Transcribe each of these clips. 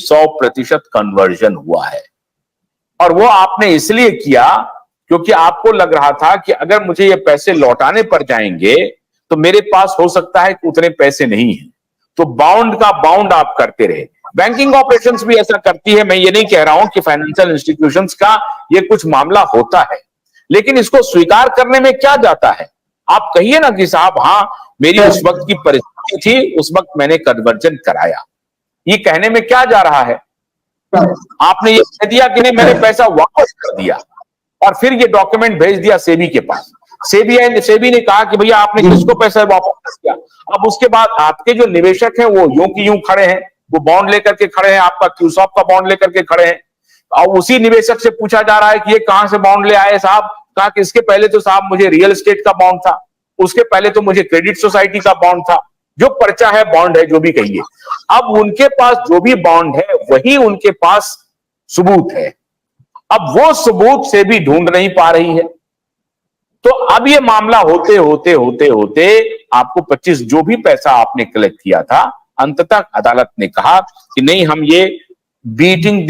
100% conversion हुआ है। और वो आपने इसलिए किया क्योंकि आपको लग रहा था कि अगर मुझे ये पैसे लौटाने पर जाएंगे तो मेरे पास हो सकता है कि उतने पैसे नहीं है, तो बाउंड का बाउंड आप करते रहे। बैंकिंग ऑपरेशंस भी ऐसा करती है। मैं ये नहीं कह रहा हूं कि फाइनेंशियल इंस्टीट्यूशंस का ये कुछ मामला होता है, लेकिन इसको स्वीकार करने में क्या जाता है। आप कहिए ना कि साहब हाँ मेरी उस वक्त की परिस्थिति थी, उस वक्त मैंने कन्वर्जन कराया। ये कहने में क्या जा रहा है। आपने ये कह दिया कि नहीं मैंने पैसा वापस कर दिया और फिर ये डॉक्यूमेंट भेज दिया सेबी के पास। सेबी ने कहा कि भैया आपने किसको पैसा वापस कर दिया। अब उसके बाद आपके जो निवेशक हैं वो यूं की यूं खड़े हैं, वो बॉन्ड लेकर के खड़े हैं, आपका क्यूसॉप का बॉन्ड लेकर के खड़े हैं। और उसी निवेशक से पूछा जा रहा है कि ये कहां से बॉन्ड ले आए साहब। कहा कि इसके पहले तो साहब मुझे रियल एस्टेट का बॉन्ड था, उसके पहले तो मुझे क्रेडिट सोसाइटी का बॉन्ड था, जो पर्चा है बॉन्ड है जो भी कहिए। अब उनके पास जो भी बॉन्ड है वही उनके पास सबूत है। अब वो सबूत से भी ढूंढ नहीं पा रही है। तो अब ये मामला होते होते होते होते आपको 25 जो भी पैसा आपने कलेक्ट किया था, अंततः अदालत ने कहा कि नहीं हम ये बीटिंग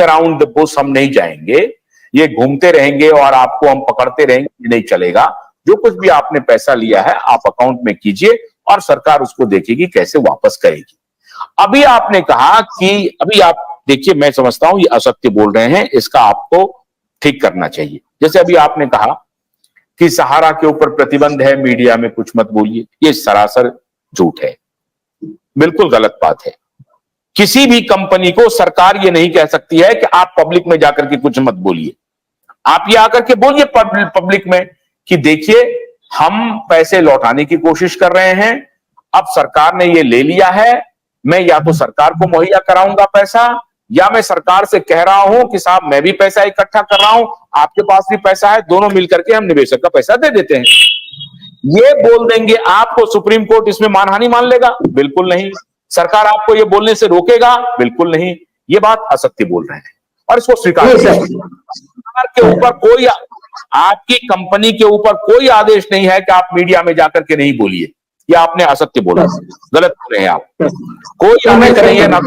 अराउंड द बुश हम नहीं जाएंगे, ये घूमते रहेंगे और आपको हम पकड़ते रहेंगे, ये नहीं चलेगा। जो कुछ भी आपने पैसा लिया है आप अकाउंट में कीजिए और सरकार उसको देखेगी कैसे वापस करेगी। अभी आपने कहा कि अभी आप देखिए, मैं समझता हूं ये असत्य बोल रहे हैं, इसका आपको ठीक करना चाहिए। जैसे अभी आपने कहा कि सहारा के ऊपर प्रतिबंध है, मीडिया में कुछ मत बोलिए, ये सरासर झूठ है, बिल्कुल गलत बात है। किसी भी कंपनी को सरकार ये नहीं कह सकती है कि आप पब्लिक में जाकर के कुछ मत बोलिए। आप ये आकर के बोलिए पब्लिक में कि देखिए हम पैसे लौटाने की कोशिश कर रहे हैं, अब सरकार ने ये ले लिया है, मैं या तो सरकार को मुहैया कराऊंगा पैसा, या मैं सरकार से कह रहा हूं कि साहब मैं भी पैसा इकट्ठा कर रहा हूं, आपके पास भी पैसा है, दोनों मिलकर के हम निवेशक का पैसा दे देते हैं। ये बोल देंगे आपको सुप्रीम कोर्ट इसमें मानहानि मान लेगा? बिल्कुल नहीं। सरकार आपको ये बोलने से रोकेगा? बिल्कुल नहीं। ये बात असत्य बोल रहे हैं और इसको स्वीकार सरकार के ऊपर कोई, आपकी कंपनी के ऊपर कोई आदेश नहीं है कि आप मीडिया में जाकर के नहीं बोलिए। ये आपने असत्य बोला, गलत बोल रहे हैं आप। कोई आदेश नहीं है ना।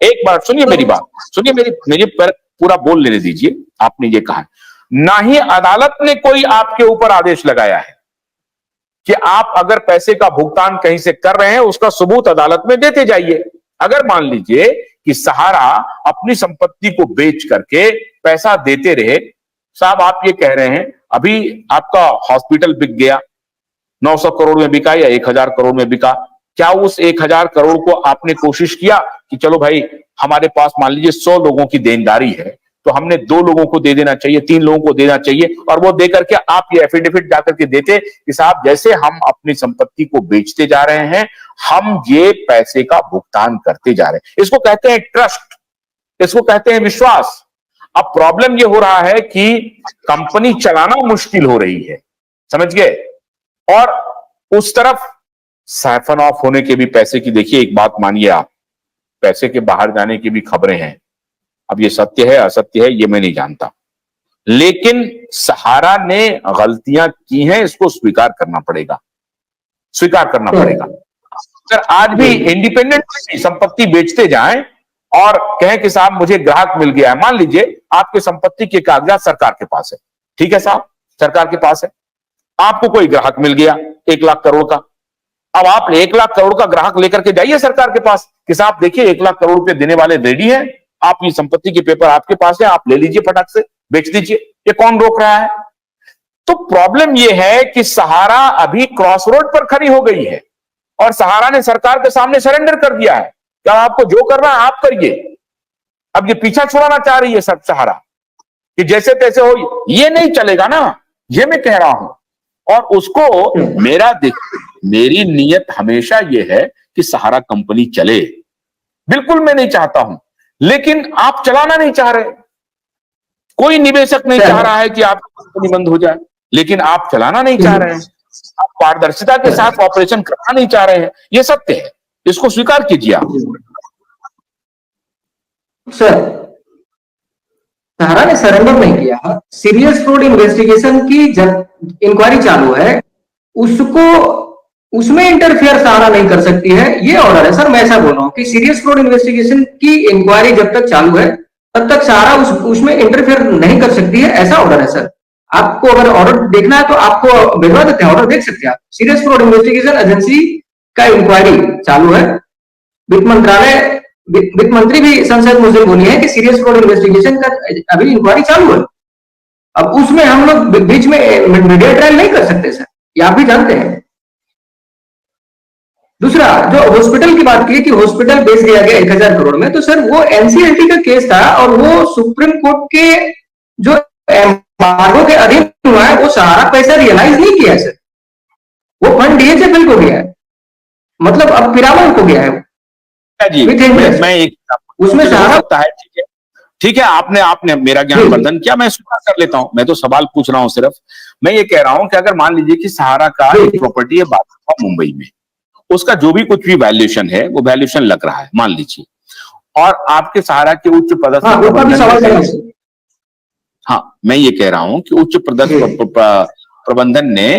एक बार सुनिए मेरी बात, सुनिए मेरी पूरा बोल लेने दीजिए। आपने ये कहा ना ही अदालत ने कोई आपके ऊपर आदेश लगाया है कि आप अगर पैसे का भुगतान कहीं से कर रहे हैं उसका सबूत अदालत में देते जाइए। अगर मान लीजिए कि सहारा अपनी संपत्ति को बेच करके पैसा देते रहे, साहब आप ये कह रहे हैं अभी आपका हॉस्पिटल बिक गया, 900 करोड़ में बिका या 1000 करोड़ में बिका, क्या उस 1000 करोड़ को आपने कोशिश किया कि चलो भाई हमारे पास मान लीजिए 100 लोगों की देनदारी है तो हमने 2 लोगों को दे देना चाहिए, 3 लोगों को देना चाहिए, और वो देकर के आप ये एफिडेविट जाकर के देते कि साहब जैसे हम अपनी संपत्ति को बेचते जा रहे हैं हम ये पैसे का भुगतान करते जा रहे हैं। इसको कहते हैं ट्रस्ट, इसको कहते हैं विश्वास। अब प्रॉब्लम ये हो रहा है कि कंपनी चलाना मुश्किल हो रही है, समझ गए, और उस तरफ साइफन ऑफ होने के भी पैसे की, देखिए एक बात मानिए आप, पैसे के बाहर जाने की भी खबरें हैं। अब ये सत्य है असत्य है ये मैं नहीं जानता, लेकिन सहारा ने गलतियां की हैं, इसको स्वीकार करना पड़ेगा, स्वीकार करना पड़ेगा। अगर आज भी इंडिपेंडेंट संपत्ति बेचते जाएं और कहें कि साहब मुझे ग्राहक मिल गया है, मान लीजिए आपके संपत्ति के कागजात सरकार के पास है, ठीक है साहब, सरकार के पास है, आपको कोई ग्राहक मिल गया 1 लाख करोड़ का। अब आप 1 लाख करोड़ का ग्राहक लेकर के जाइए सरकार के पास कि साहब देखिए 1 लाख करोड़ रुपए देने वाले रेडी हैं, आपकी संपत्ति के पेपर आपके पास है, आप ले लीजिए, फटाक से बेच दीजिए, ये कौन रोक रहा है। तो प्रॉब्लम यह है कि सहारा अभी क्रॉस रोड पर खड़ी हो गई है और सहारा ने सरकार के सामने सरेंडर कर दिया है कि आपको जो करना है आप करिए। अब ये पीछा छुड़ाना चाह रही है सब सहारा कि जैसे तैसे हो, ये नहीं चलेगा ना, ये मैं कह रहा हूं। और उसको मेरी नीयत हमेशा यह है कि सहारा कंपनी चले, बिल्कुल मैं नहीं चाहता हूं, लेकिन आप चलाना नहीं चाह रहे। कोई निवेशक नहीं चाह रहा है कि आपकी कंपनी बंद हो जाए, लेकिन आप चलाना नहीं चाह रहे हैं, आप पारदर्शिता के साथ ऑपरेशन करना नहीं चाह रहे हैं, यह सत्य है, इसको स्वीकार कीजिए आप। सर, सहारा ने सरेंडर नहीं किया, सीरियस फ्रॉड इन्वेस्टिगेशन की इंक्वायरी चालू है, उसको उसमें इंटरफेयर सहारा नहीं कर सकती है, ये ऑर्डर है सर। मैं ऐसा बोल रहा हूँ कि सीरियस फ्रॉड इन्वेस्टिगेशन की इंक्वायरी जब तक चालू है तब तक सहारा उसमें इंटरफेयर नहीं कर सकती है, ऐसा ऑर्डर है सर। आपको अगर ऑर्डर देखना है तो आपको भिजवा देते हैं, ऑर्डर देख सकते हैं आप। सीरियस फ्रॉड इन्वेस्टिगेशन एजेंसी का इंक्वायरी चालू है। वित्त मंत्रालय, वित्त मंत्री भी संसद मुझे बोली है कि सीरियस फ्रॉड इन्वेस्टिगेशन का अभी इंक्वायरी चालू है। अब उसमें हम लोग बीच में मीडिया ट्रायल नहीं कर सकते सर, ये आप भी जानते हैं। दूसरा, जो हॉस्पिटल की बात की कि हॉस्पिटल बेच दिया गया 1000 करोड़ में, तो सर वो एनसीएलटी का केस था और वो सुप्रीम कोर्ट के जो एम्बार्गो के अधीन हुआ है, वो सारा पैसा रियलाइज नहीं किया है सर। वो फंड डीएचएफएल को गया है, मतलब अब पिरामल को गया है जी। मैं एक उसमें सारा सकता है, ठीक है, आपने मेरा ज्ञान वर्धन किया, मैं इसको कर लेता हूं। मैं तो सवाल पूछ रहा हूं सिर्फ। मैं ये कह रहा हूं कि अगर मान लीजिए कि सहारा का एक प्रॉपर्टी है मुंबई में, उसका जो भी कुछ भी वैल्यूएशन है वो वैल्यूएशन लग रहा है मान लीजिए, और आपके सहारा के उच्च पदस्थ हाँ, मैं ये कह रहा हूं कि उच्च पदस्थ प्रबंधन ने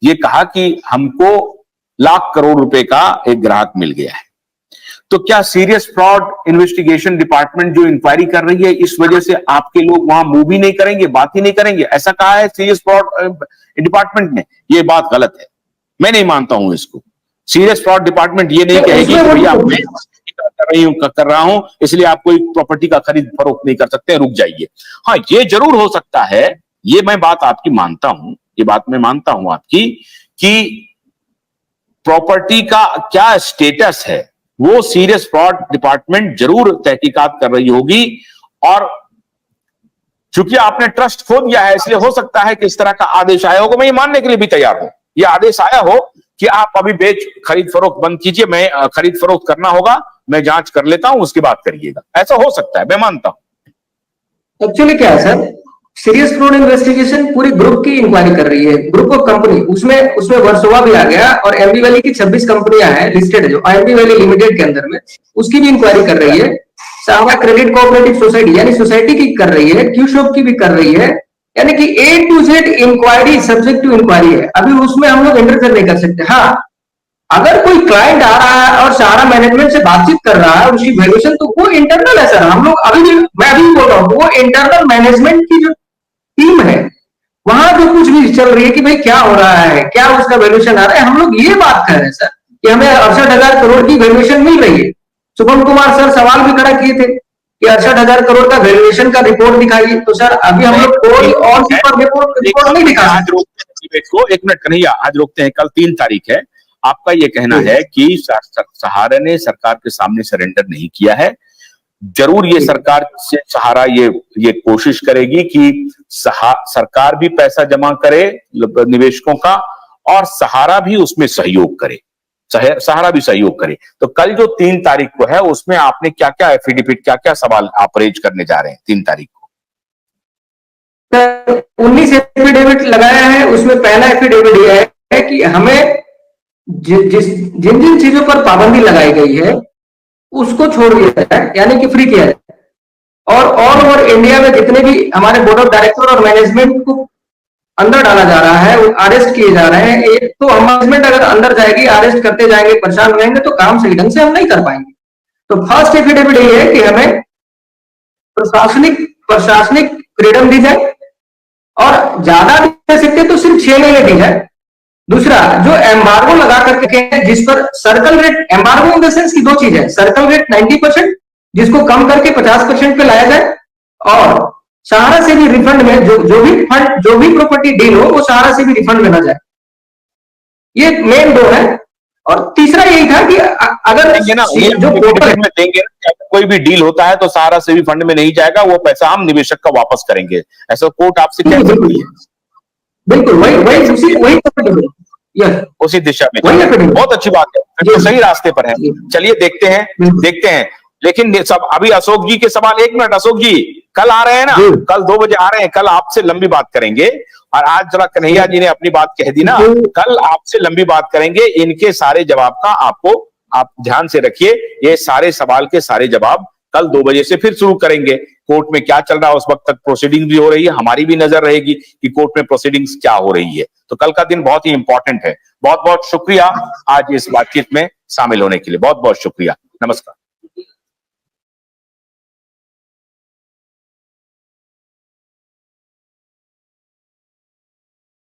ये कहा कि हमको लाख करोड़ रुपए का एक ग्राहक मिल गया है, तो क्या सीरियस फ्रॉड इन्वेस्टिगेशन डिपार्टमेंट जो इंक्वायरी कर रही है इस वजह से आपके लोग वहां मूव ही नहीं करेंगे, बात ही नहीं करेंगे? ऐसा कहा है सीरियस फ्रॉड डिपार्टमेंट ने। ये बात गलत है, मैं नहीं मानता हूं इसको। सीरियस फ्रॉड डिपार्टमेंट ये नहीं कहेगी कि भैया मैं कर रहा हूं इसलिए आप कोई प्रॉपर्टी का खरीद फरोख्त नहीं कर सकते, रुक जाइए। हाँ, ये जरूर हो सकता है, ये मैं बात आपकी मानता हूं, ये बात मैं मानता हूं आपकी कि प्रॉपर्टी का क्या स्टेटस है वो सीरियस फ्रॉड डिपार्टमेंट जरूर तहकीकात कर रही होगी, और चूंकि आपने ट्रस्ट खो दिया है इसलिए हो सकता है कि इस तरह का आदेश आया होगा। मैं ये मानने के लिए भी तैयार हूं, ये आदेश आया हो कि आप अभी खरीद फरोख्त बंद कीजिए, मैं खरीद फरोख्त करना होगा, मैं जांच कर लेता हूं, उसके बाद करिएगा, ऐसा हो सकता है, मैं मानता हूं। एक्चुअली क्या है सर, सीरियस फ्रॉड इन्वेस्टिगेशन पूरी ग्रुप की इंक्वायरी कर रही है, ग्रुप ऑफ कंपनी, उसमें वर्सोवा भी आ गया और एमबी वैली की 26 कंपनियां हैं लिस्टेड है, जो एमबी वैली लिमिटेड के अंदर में, उसकी भी इंक्वायरी कर रही है। सहारा क्रेडिट कोऑपरेटिव सोसाइटी यानी सोसाइटी की कर रही है, क्यू शॉप की भी कर रही है, यानी कि A to Z inquiry subject to inquiry है। अभी उसमें हम लोग इंटरफेयर नहीं कर सकते। हाँ, अगर कोई क्लाइंट आ रहा है और सहारा मैनेजमेंट से बातचीत कर रहा है, उसकी वैल्यूएशन, तो वो इंटरनल है सर। हम लोग मैं अभी बोल रहा हूँ, वो इंटरनल मैनेजमेंट की जो टीम है वहां जो कुछ भी चल रही है कि भाई क्या हो रहा है, क्या उसका वैल्यूएशन आ रहा है, हम लोग ये बात कर रहे हैं सर कि हमें 68,000 करोड़ की वैल्यूएशन मिल रही है। शुभम कुमार सर सवाल भी खड़ा किए थे कि 68,000 करोड़ का वैल्यूएशन का रिपोर्ट दिखाइए, तो सर अभी हम लोग कोई और रिपोर्ट नहीं दिखा सकते। एक मिनट कन्हैया, आज रोकते हैं, कल 3 तारीख है। आपका ये कहना है कि सहारा ने सरकार के सामने सरेंडर नहीं किया है, जरूर ये सरकार से सहारा ये कोशिश करेगी कि सरकार भी पैसा जमा करे निवेशकों का और सहारा भी उसमें सहयोग करे, सहारा भी सहयोग करे। तो कल जो 3 तारीख को है उसमें आपने क्या क्या एफिडेविट, क्या क्या सवाल आप रेज करने जा रहे हैं 3 तारीख को? 19 एफिडेविट लगाया है। उसमें पहला एफिडेविट यह है कि हमें जिन जिन चीजों पर पाबंदी लगाई गई है उसको छोड़ दिया जाए, यानी कि फ्री किया जाए, और ऑल ओवर इंडिया में जितने भी हमारे बोर्ड ऑफ डायरेक्टर और मैनेजमेंट को अंदर डाला जा रहा है, अरेस्ट किए जा रहे हैं। एक तो मैनेजमेंट अगर अंदर जाएगी, अरेस्ट करते जाएंगे, परेशान रहेंगे, तो काम सही ढंग से हम नहीं कर पाएंगे। तो फर्स्ट एफिडेविट ये है कि हमें प्रशासनिक फ्रीडम दी जाए, और ज्यादा दे सकते तो सिर्फ 6 महीने दी जाए। दूसरा, जो एम्बार्गो लगा करके है जिस पर circle rate, embargo in the sense की 2 चीज है, सर्कल रेट 90% जिसको कम करके 50% पे लाया जाए, और सहारा से भी रिफंड में जो भी प्रॉपर्टी डील हो वो सहारा से भी रिफंड में ना जाए। ये मेन 2 है। और तीसरा यही था कि अगर जो पोर्टल में देंगे, कोई भी डील होता है तो सहारा से भी फंड में नहीं जाएगा, वो पैसा हम निवेशक का वापस करेंगे, ऐसा कोर्ट आपसे कह सकती है। बिल्कुल उसी दिशा में। बहुत अच्छी बात है, तो सही रास्ते पर है। चलिए देखते हैं। लेकिन सब अभी अशोक जी के सवाल, 1 मिनट, अशोक जी कल आ रहे हैं ना, कल 2 बजे आ रहे हैं, कल आपसे लंबी बात करेंगे। और आज जरा कन्हैया जी ने अपनी बात कह दी ना, कल आपसे लंबी बात करेंगे, इनके सारे जवाब का आप ध्यान से रखिए, ये सारे सवाल के सारे जवाब कल 2 बजे से फिर शुरू करेंगे। कोर्ट में क्या चल रहा है उस वक्त तक प्रोसीडिंग भी हो रही है, हमारी भी नजर रहेगी कि कोर्ट में प्रोसीडिंग्स क्या हो रही है। तो कल का दिन बहुत ही इंपॉर्टेंट है। बहुत बहुत शुक्रिया आज इस बातचीत में शामिल होने के लिए, बहुत बहुत शुक्रिया। नमस्कार।